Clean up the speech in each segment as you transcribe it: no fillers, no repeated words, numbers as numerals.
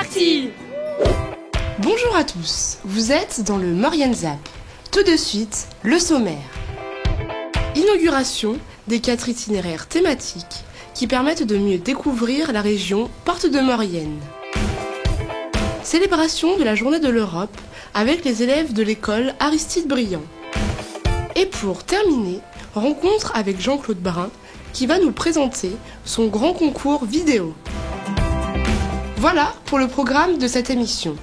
parti! Bonjour à tous, vous êtes dans le Maurienne Zap. Tout de suite, le sommaire. Inauguration des 4 itinéraires thématiques qui permettent de mieux découvrir la région Porte de Maurienne. Célébration de la Journée de l'Europe avec les élèves de l'école Aristide Briand. Et pour terminer, rencontre avec Jean-Claude Brun qui va nous présenter son grand concours vidéo. Voilà pour le programme de cette émission.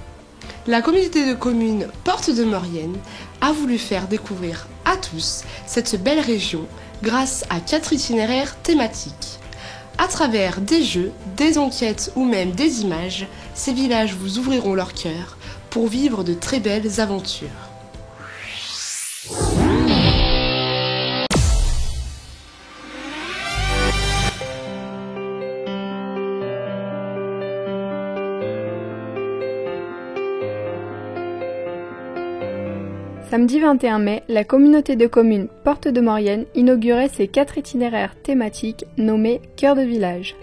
La communauté de communes Porte de Maurienne a voulu faire découvrir à tous cette belle région grâce à 4 itinéraires thématiques. À travers des jeux, des enquêtes ou même des images, ces villages vous ouvriront leur cœur pour vivre de très belles aventures. Samedi 21 mai, la communauté de communes Porte de Maurienne inaugurait ses 4 itinéraires thématiques nommés Cœur de village.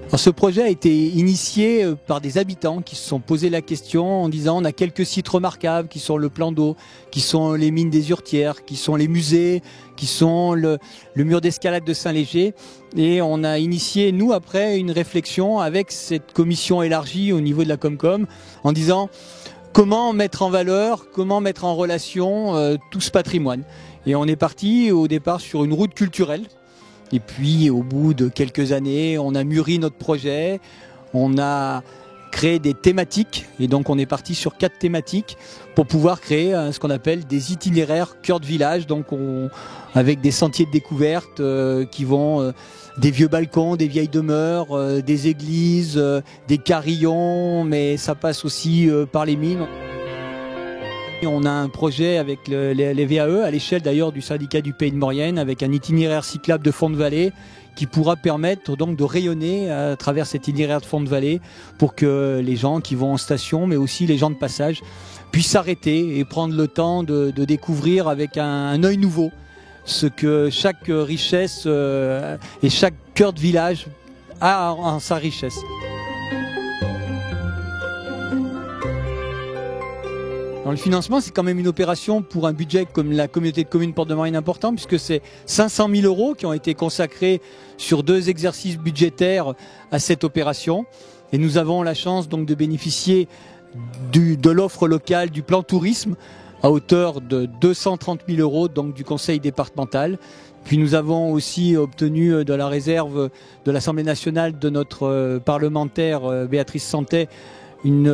Alors, ce projet a été initié par des habitants qui se sont posé la question en disant on a quelques sites remarquables qui sont le plan d'eau, qui sont les mines des Hurtières, qui sont les musées, qui sont le mur d'escalade de Saint-Léger. Et on a initié, nous, après, une réflexion avec cette commission élargie au niveau de la Comcom en disant comment mettre en valeur, comment mettre en relation tout ce patrimoine. Et on est parti au départ sur une route culturelle. Et puis au bout de quelques années, on a mûri notre projet, on a créé des thématiques. Et donc on est parti sur 4 thématiques pour pouvoir créer ce qu'on appelle des itinéraires cœur de village. Donc avec des sentiers de découverte qui vont des vieux balcons, des vieilles demeures, des églises, des carillons, mais ça passe aussi par les mines. On a un projet avec les VAE, à l'échelle d'ailleurs du syndicat du Pays de Maurienne, avec un itinéraire cyclable de fond de vallée qui pourra permettre donc de rayonner à travers cet itinéraire de fond de vallée pour que les gens qui vont en station, mais aussi les gens de passage, puissent s'arrêter et prendre le temps de découvrir avec un œil nouveau ce que chaque richesse et chaque cœur de village a en sa richesse. Le financement, c'est quand même une opération pour un budget comme la communauté de communes Porte de Maurienne important, puisque c'est 500 000 € qui ont été consacrés sur 2 exercices budgétaires à cette opération. Et nous avons la chance donc de bénéficier de l'offre locale du plan tourisme à hauteur de 230 000 € donc du conseil départemental. Puis nous avons aussi obtenu de la réserve de l'Assemblée nationale de notre parlementaire Béatrice Santet une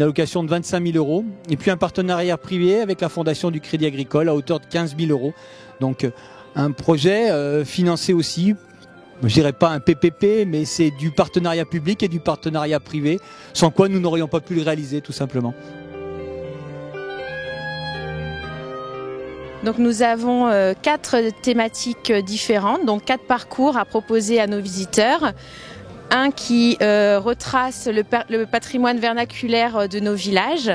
allocation de 25 000 €, et puis un partenariat privé avec la Fondation du Crédit Agricole à hauteur de 15 000 €. Donc un projet financé aussi, je dirais pas un PPP, mais c'est du partenariat public et du partenariat privé, sans quoi nous n'aurions pas pu le réaliser tout simplement. Donc nous avons 4 thématiques différentes, donc 4 parcours à proposer à nos visiteurs. Un qui retrace le patrimoine vernaculaire de nos villages,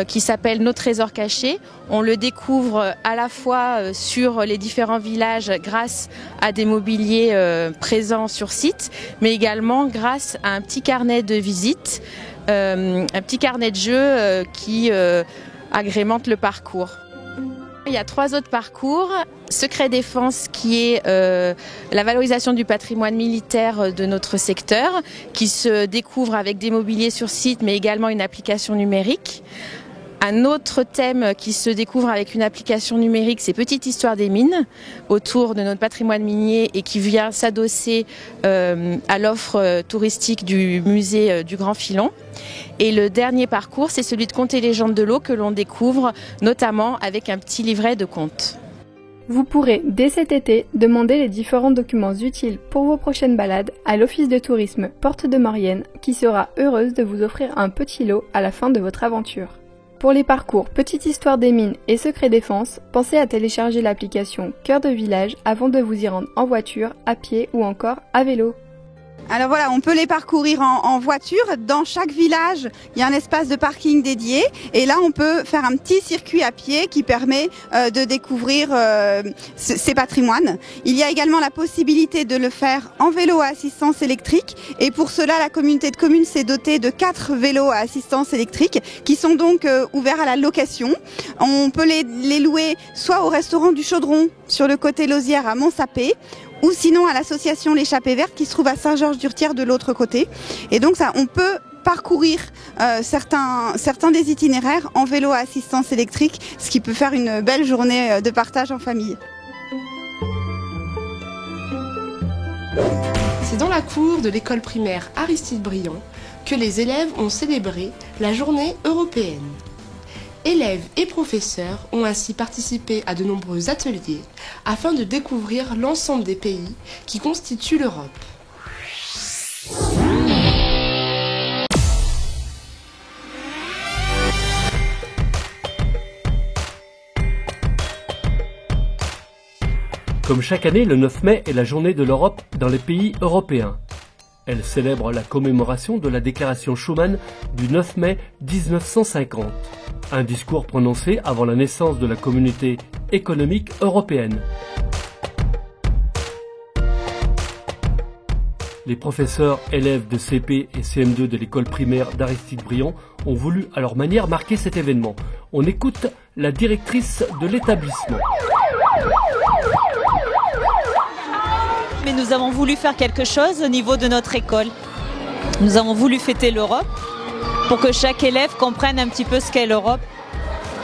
qui s'appelle Nos trésors cachés. On le découvre à la fois sur les différents villages grâce à des mobiliers présents sur site, mais également grâce à un petit carnet de visite, un petit carnet de jeu qui agrémente le parcours. Il y a 3 autres parcours. Secret Défense qui est la valorisation du patrimoine militaire de notre secteur, qui se découvre avec des mobiliers sur site mais également une application numérique. Un autre thème qui se découvre avec une application numérique, c'est Petite histoire des mines, autour de notre patrimoine minier et qui vient s'adosser à l'offre touristique du musée du Grand Filon. Et le dernier parcours, c'est celui de Contes et légendes de l'eau que l'on découvre notamment avec un petit livret de contes. Vous pourrez, dès cet été, demander les différents documents utiles pour vos prochaines balades à l'Office de tourisme Porte de Maurienne, qui sera heureuse de vous offrir un petit lot à la fin de votre aventure. Pour les parcours Petite histoire des mines et Secret Défense, pensez à télécharger l'application Cœur de village avant de vous y rendre en voiture, à pied ou encore à vélo. Alors voilà, on peut les parcourir en voiture. Dans chaque village, il y a un espace de parking dédié. Et là, on peut faire un petit circuit à pied qui permet de découvrir ces patrimoines. Il y a également la possibilité de le faire en vélo à assistance électrique. Et pour cela, la communauté de communes s'est dotée de 4 vélos à assistance électrique qui sont donc ouverts à la location. On peut les louer soit au restaurant du Chaudron sur le côté Lausière à Montsapé, ou sinon à l'association L'Échappée Verte qui se trouve à Saint-Georges-d'Urtière de l'autre côté. Et donc ça, on peut parcourir certains des itinéraires en vélo à assistance électrique, ce qui peut faire une belle journée de partage en famille. C'est dans la cour de l'école primaire Aristide Briand que les élèves ont célébré la journée européenne. Élèves et professeurs ont ainsi participé à de nombreux ateliers afin de découvrir l'ensemble des pays qui constituent l'Europe. Comme chaque année, le 9 mai est la journée de l'Europe dans les pays européens. Elle célèbre la commémoration de la déclaration Schuman du 9 mai 1950. Un discours prononcé avant la naissance de la communauté économique européenne. Les professeurs, élèves de CP et CM2 de l'école primaire d'Aristide Briand ont voulu à leur manière marquer cet événement. On écoute la directrice de l'établissement. Mais nous avons voulu faire quelque chose au niveau de notre école. Nous avons voulu fêter l'Europe pour que chaque élève comprenne un petit peu ce qu'est l'Europe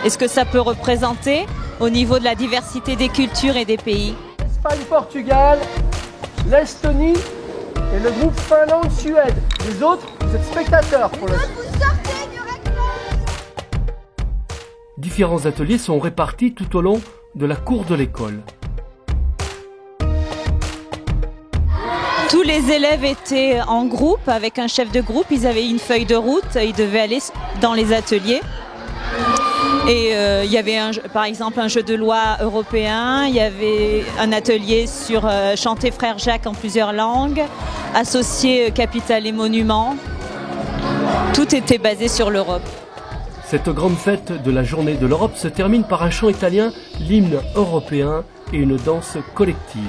et ce que ça peut représenter au niveau de la diversité des cultures et des pays. Espagne-Portugal, l'Estonie et le groupe Finlande-Suède. Les autres, vous êtes spectateurs pour le... Différents ateliers sont répartis tout au long de la cour de l'école. Tous les élèves étaient en groupe, avec un chef de groupe, ils avaient une feuille de route, ils devaient aller dans les ateliers. Et il y avait par exemple un jeu de loi européen, il y avait un atelier sur chanter Frère Jacques en plusieurs langues, associer capitale et monument. Tout était basé sur l'Europe. Cette grande fête de la journée de l'Europe se termine par un chant italien, l'hymne européen et une danse collective.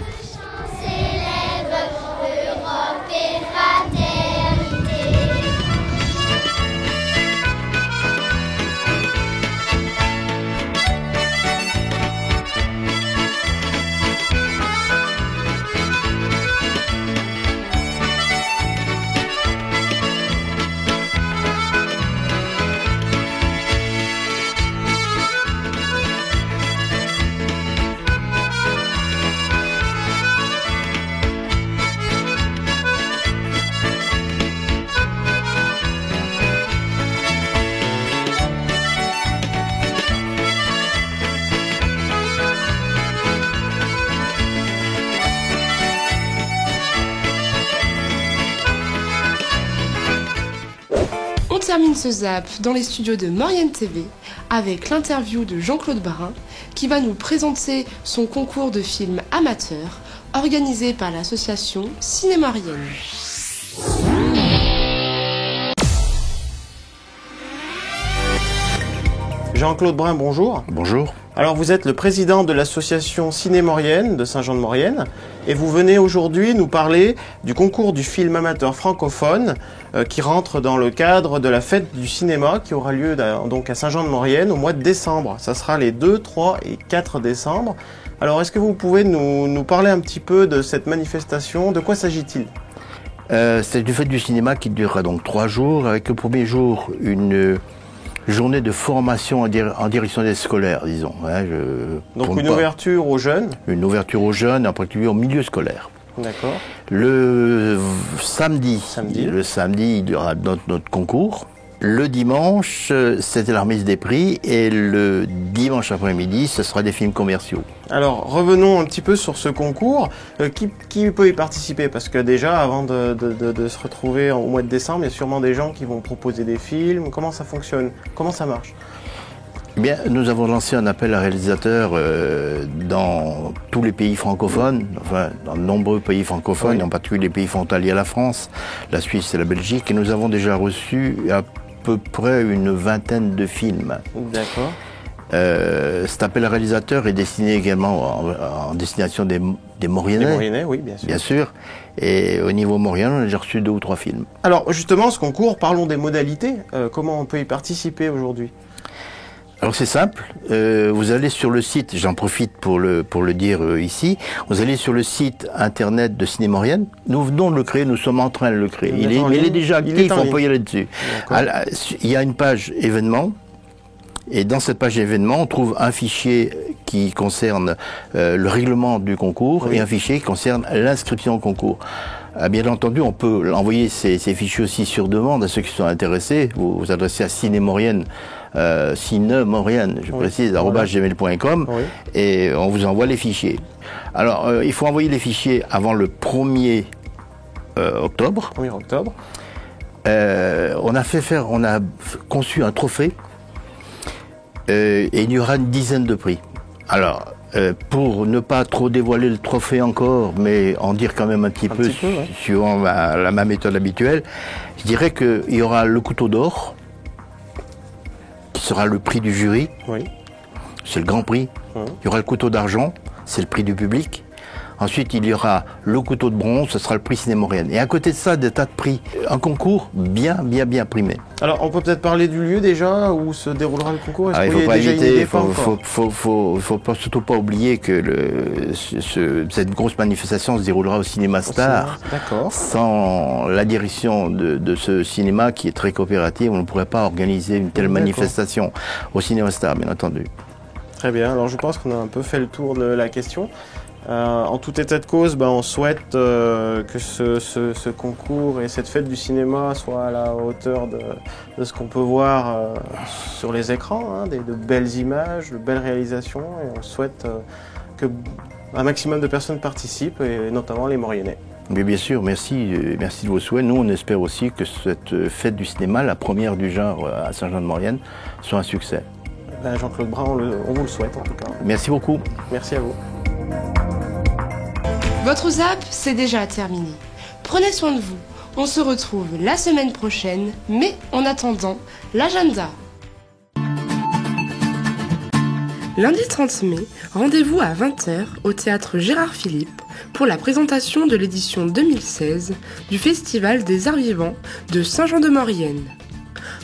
On termine ce zap dans les studios de Maurienne TV avec l'interview de Jean-Claude Barin qui va nous présenter son concours de films amateurs organisé par l'association Ciné-Maurienne. Jean-Claude Barin, bonjour. Bonjour. Alors vous êtes le président de l'association Ciné-Maurienne de Saint-Jean-de-Maurienne et vous venez aujourd'hui nous parler du concours du film amateur francophone qui rentre dans le cadre de la fête du cinéma qui aura lieu donc à Saint-Jean-de-Maurienne au mois de décembre. Ça sera les 2, 3 et 4 décembre. Alors est-ce que vous pouvez nous parler un petit peu de cette manifestation? De quoi s'agit-il? C'est une fête du cinéma qui durera donc 3 jours, avec le premier jour une journée de formation en direction des scolaires, disons. Donc une ouverture aux jeunes? Une ouverture aux jeunes, en particulier au milieu scolaire. D'accord. Le samedi, il y aura notre concours. Le dimanche, c'était la remise des prix et le dimanche après-midi, ce sera des films commerciaux. Alors, revenons un petit peu sur ce concours. Qui peut y participer? Parce que déjà, avant de se retrouver au mois de décembre, il y a sûrement des gens qui vont proposer des films. Comment ça fonctionne? Comment ça marche? Eh bien, nous avons lancé un appel à réalisateurs dans tous les pays francophones, enfin dans de nombreux pays francophones, en particulier les pays frontaliers à la France, la Suisse et la Belgique, et nous avons déjà reçu à peu près une vingtaine de films. D'accord. Cet appel à réalisateurs est destiné également en destination des Mauriennais. Des Mauriennais, oui, bien sûr. Bien sûr. Et au niveau maurien, on a déjà reçu 2 ou 3 films. Alors, justement, ce concours, parlons des modalités. Comment on peut y participer aujourd'hui ? Alors c'est simple, vous allez sur le site, j'en profite pour le dire ici, vous allez sur le site internet de Ciné Maurienne. Nous venons de le créer, nous sommes en train de le créer. Il est déjà actif, on peut y aller dessus. Il y a une page événements, et dans cette page événements, on trouve un fichier qui concerne le règlement du concours et un fichier qui concerne l'inscription au concours. Bien entendu, on peut envoyer ces fichiers aussi sur demande à ceux qui sont intéressés. Vous vous adressez à Ciné Maurienne, Ciné Maurienne, je précise, @gmail.com, et on vous envoie les fichiers. Alors, il faut envoyer les fichiers avant le 1er octobre. 1er octobre. On a conçu un trophée, et il y aura une dizaine de prix. Alors, pour ne pas trop dévoiler le trophée encore, mais en dire quand même un petit peu, suivant ma méthode habituelle, je dirais qu'il y aura le couteau d'or, qui sera le prix du jury. Oui. C'est le grand prix. Il y aura le couteau d'argent, c'est le prix du public. Ensuite, il y aura le couteau de bronze, ce sera le prix Ciné Maurienne. Et à côté de ça, des tas de prix. Un concours bien primé. Alors, on peut peut-être parler du lieu déjà où se déroulera le concours. Il ne faut pas hésiter, il faut surtout pas oublier que cette grosse manifestation se déroulera au Cinéma Star. D'accord. Sans la direction de ce cinéma qui est très coopérative, on ne pourrait pas organiser une telle manifestation au Cinéma Star, bien entendu. Très bien, alors je pense qu'on a un peu fait le tour de la question. En tout état de cause, on souhaite que ce concours et cette fête du cinéma soient à la hauteur de ce qu'on peut voir sur les écrans, de belles images, de belles réalisations, et on souhaite que un maximum de personnes participent, et notamment les Mauriennais. Mais bien sûr, merci de vos souhaits. Nous, on espère aussi que cette fête du cinéma, la première du genre à Saint-Jean-de-Maurienne, soit un succès. Jean-Claude Brun, on vous le souhaite en tout cas. Merci beaucoup. Merci à vous. Votre ZAP, c'est déjà terminé. Prenez soin de vous. On se retrouve la semaine prochaine, mais en attendant, l'agenda. Lundi 30 mai, rendez-vous à 20h au théâtre Gérard Philippe pour la présentation de l'édition 2016 du Festival des Arts Vivants de Saint-Jean-de-Maurienne.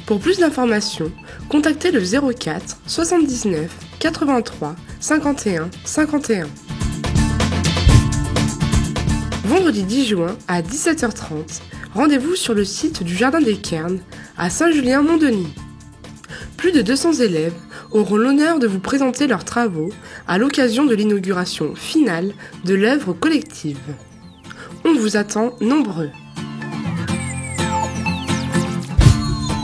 Pour plus d'informations, contactez le 04 79 83 51 51. Vendredi 10 juin à 17h30, rendez-vous sur le site du Jardin des Cairns à Saint-Julien-Mont-Denis. Plus de 200 élèves auront l'honneur de vous présenter leurs travaux à l'occasion de l'inauguration finale de l'œuvre collective. On vous attend nombreux.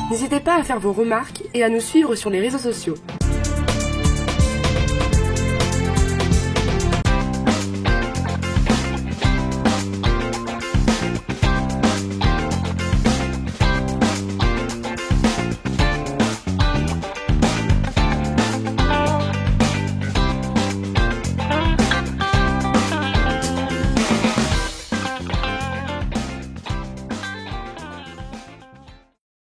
N'hésitez pas à faire vos remarques et à nous suivre sur les réseaux sociaux.